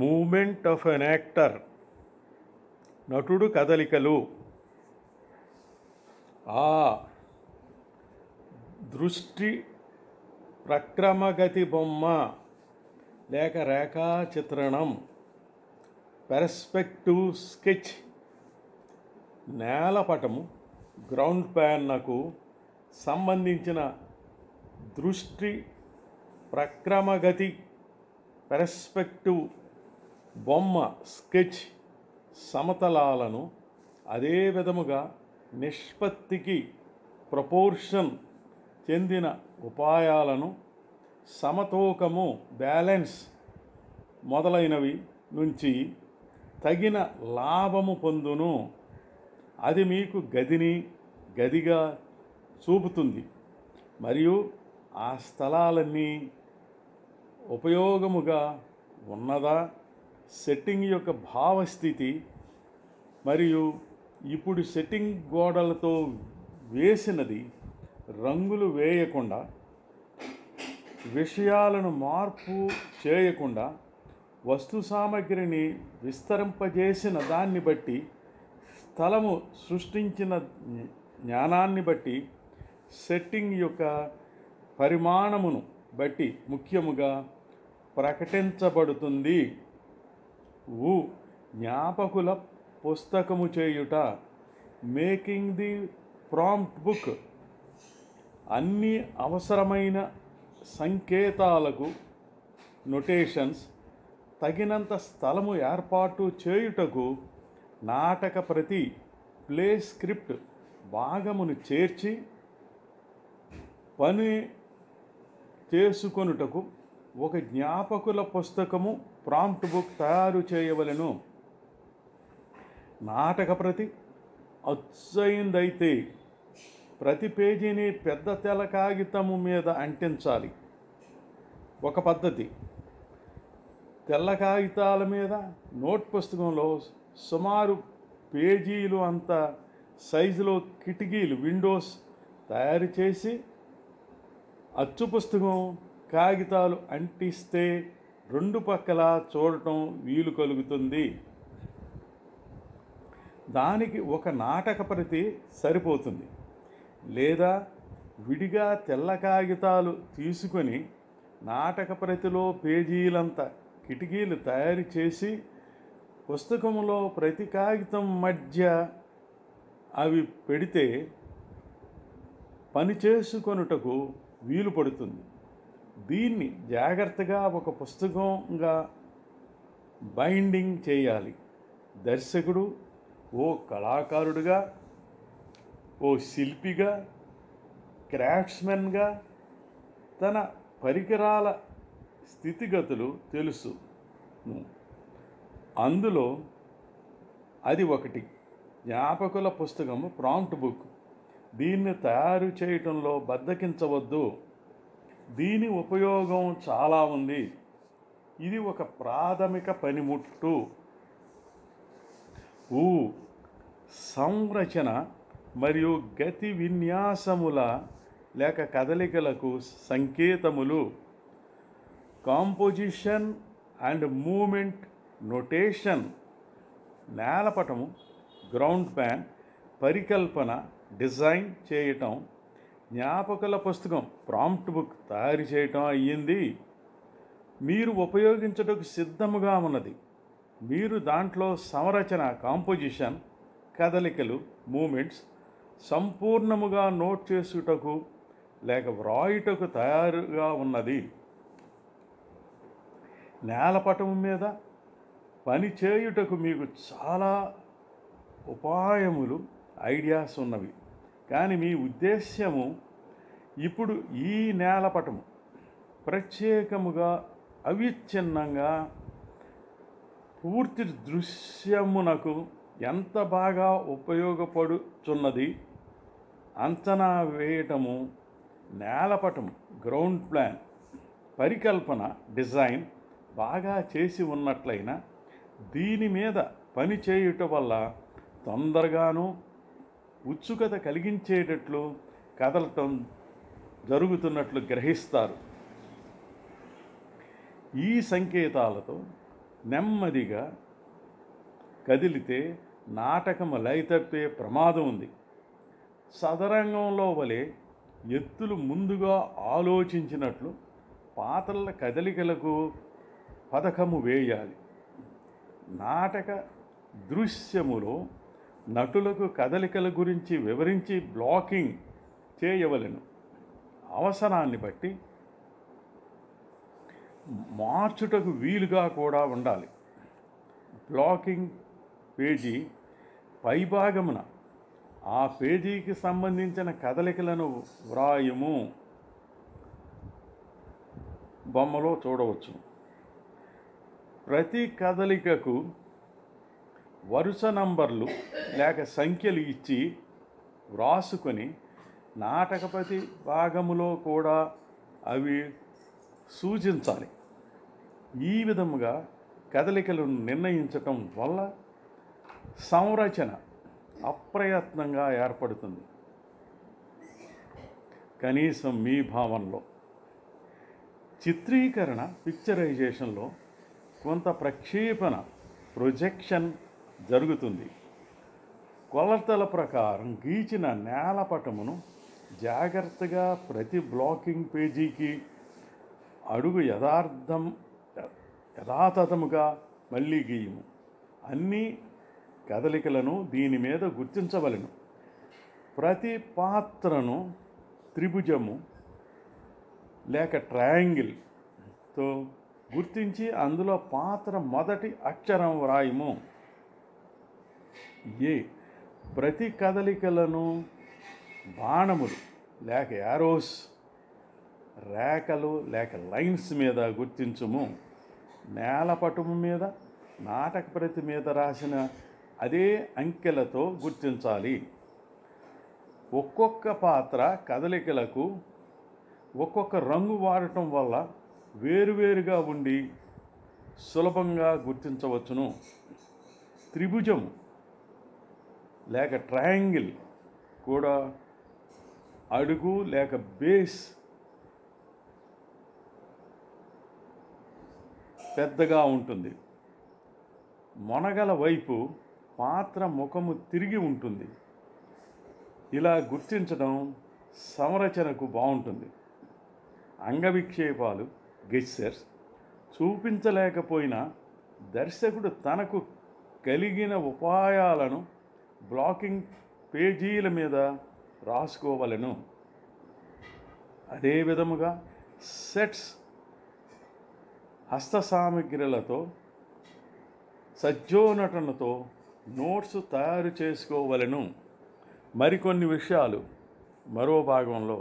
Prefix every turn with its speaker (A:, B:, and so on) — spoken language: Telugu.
A: మూమెంట్ ఆఫ్ ఎన్ యాక్టర్, నటుడు కదలికలు. ఆ దృష్టి ప్రక్రమగతి బొమ్మ లేక రేఖా చిత్రణం, పెర్స్పెక్టివ్ స్కెచ్, నేలపటము గ్రౌండ్ ప్లాన్కు సంబంధించిన దృష్టి ప్రక్రమగతి పెర్స్పెక్టివ్ బొమ్మ స్కెచ్ సమతలాలను అదే విధముగా నిష్పత్తికి ప్రపోర్షన్ చెందిన ఉపాయాలను సమతూకము బ్యాలెన్స్ మొదలైనవి నుంచి తగిన లాభము పొందును. అది మీకు గదిగా చూపుతుంది మరియు ఆ స్థలాలన్నీ ఉపయోగముగా ఉన్నదా, సెట్టింగ్ యొక్క భావస్థితి మరియు ఇప్పుడు సెట్టింగ్ గోడలతో వేసినది రంగులు వేయకుండా, విషయాలను మార్పు చేయకుండా, వస్తు సామగ్రిని విస్తరింపజేసిన దాన్ని బట్టి, స్థలము సృష్టించిన జ్ఞానాన్ని బట్టి, సెట్టింగ్ యొక్క పరిమాణమును బట్టి ముఖ్యముగా ప్రకటించబడుతుంది. జ్ఞాపకుల పుస్తకము చేయుట, మేకింగ్ ది ప్రాంప్ట్ బుక్, అన్ని అవసరమైన సంకేతాలకు నొటేషన్స్ తగినంత స్థలము ఏర్పాటు చేయుటకు నాటక ప్రతి ప్లే స్క్రిప్ట్ భాగమును చేర్చి పని చేసుకొనుటకు ఒక జ్ఞాపకుల పుస్తకము ప్రాంప్ట్ బుక్ తయారు చేయవలెను. నాటక ప్రతి అచ్చయిందైతే ప్రతి పేజీని పెద్ద తెల్ల కాగితము మీద అంటించాలి. ఒక పద్ధతి. తెల్ల కాగితాల మీద నోట్ పుస్తకంలో సుమారు పేజీలు అంత సైజులో కిటికీలు విండోస్ తయారు చేసి అచ్చు పుస్తకం కాగితాలు అంటిస్తే రెండు పక్కల చూడటం వీలు కలుగుతుంది. దానికి ఒక నాటక ప్రతి సరిపోతుంది. లేదా విడిగా తెల్ల కాగితాలు తీసుకొని నాటక ప్రతిలో పేజీలంత కిటికీలు తయారు చేసి పుస్తకంలో ప్రతి కాగితం మధ్య అవి పెడితే పని చేసుకొనుటకు వీలు పడుతుంది. దీన్ని జాగ్రత్తగా ఒక పుస్తకంగా బైండింగ్ చేయాలి. దర్శకుడు ఓ కళాకారుడిగా, ఓ శిల్పిగా, క్రాఫ్ట్స్మెన్గా తన పరికరాల స్థితిగతులు తెలుసు. అందులో అది ఒకటి జ్ఞాపకుల పుస్తకము ప్రాంప్ట్ బుక్. దీన్ని తయారు చేయటంలో బద్దకించవద్దు. దీని ఉపయోగం చాలా ఉంది. ఇది ఒక ప్రాథమిక పనిముట్టు. సంరచన మరియు గతి విన్యాసముల లేక కదలికలకు సంకేతములు. Composition and movement notation. నేలపటము గ్రౌండ్ ప్లాన్ పరికల్పన డిజైన్ చేయటం, జ్ఞాపకుల పుస్తకం ప్రాంప్ట్ బుక్ తయారు చేయటం అయ్యింది. మీరు ఉపయోగించుటకు సిద్ధముగా ఉన్నది. మీరు దాంట్లో సంరచన కాంపోజిషన్ కదలికలు మూమెంట్స్ సంపూర్ణముగా నోట్ చేసుటకు లేక వ్రాయుటకు తయారుగా ఉన్నది. నేలపటం మీద పని చేయుటకు మీకు చాలా ఉపాయములు ఐడియాస్ ఉన్నవి. కానీ మీ ఉద్దేశ్యము ఇప్పుడు ఈ నేలపటము ప్రత్యేకముగా అవిచ్ఛిన్నంగా పూర్తి దృశ్యమునకు ఎంత బాగా ఉపయోగపడుచున్నది అంచనా వేయటము. నేలపటం గ్రౌండ్ ప్లాన్ పరికల్పన డిజైన్ బాగా చేసి ఉన్నట్లయినా దీని మీద పని చేయుట వల్ల తొందరగాను ఉత్సుకత కలిగించేటట్లు కదలటం జరుగుతున్నట్లు గ్రహిస్తారు. ఈ సంకేతాలతో నెమ్మదిగా కదిలితే నాటకము లయ తప్పే ప్రమాదం ఉంది. సదరంగంలో వలె ఎత్తులు ముందుగా ఆలోచించినట్లు పాత్రల కదలికలకు పథకము వేయాలి. నాటక దృశ్యములో నటులకు కదలికల గురించి వివరించి బ్లాకింగ్ చేయవలెను. అవసరాన్ని బట్టి మార్చుటకు వీలుగా కూడా ఉండాలి. బ్లాకింగ్ పేజీ పైభాగమున ఆ పేజీకి సంబంధించిన కదలికలను వ్రాయము. బొమ్మలో చూడవచ్చు. ప్రతి కదలికకు వరుస నంబర్లు లేక సంఖ్యలు ఇచ్చి వ్రాసుకొని నాటకపతి భాగములో కూడా అవి సూచించాలి. ఈ విధముగా కదలికలను నిర్ణయించటం వల్ల సంరచన అప్రయత్నంగా ఏర్పడుతుంది. కనీసం మీ భావనలో చిత్రీకరణ పిక్చరైజేషన్లో కొంత ప్రక్షేపణ ప్రొజెక్షన్ జరుగుతుంది. కొలతల ప్రకారం గీచిన నేలపటమును జాగ్రత్తగా ప్రతి బ్లాకింగ్ పేజీకి అడుగు యథాతథముగా మళ్ళీ గీయము. అన్ని కదలికలను దీని మీద గుర్తించవలెను. ప్రతి పాత్రను త్రిభుజము లేక ట్రయాంగిల్తో గుర్తించి అందులో పాత్ర మొదటి అక్షరం వ్రాయము. ప్రతి కదలికలను బాణములు లేక యారోస్, రేఖలు లేక లైన్స్ మీద గుర్తించుము. నేలపటము మీద నాటక ప్రతి మీద రాసిన అదే అంకెలతో గుర్తించాలి. ఒక్కొక్క పాత్ర కదలికలకు ఒక్కొక్క రంగు వాడటం వల్ల వేరువేరుగా ఉండి సులభంగా గుర్తించవచ్చును. త్రిభుజం లేక ట్రయాంగిల్ కూడా అడుగు లేక బేస్ పెద్దగా ఉంటుంది. మొనగల వైపు పాత్ర ముఖము తిరిగి ఉంటుంది. ఇలా గుర్తించడం సంరచనకు బాగుంటుంది. అంగవిక్షేపాలు గెస్చర్స్ చూపించలేకపోయినా దర్శకుడు తనకు కలిగిన ఉపాయాలను బ్లాకింగ్ పేజీల మీద రాసుకోవలెను. అదే విధముగా సెట్స్ హస్త సామగ్రిలతో సజ్జోనటనతో నోట్స్ తయారు చేసుకోవలెను. మరికొన్ని విషయాలు మరో భాగంలో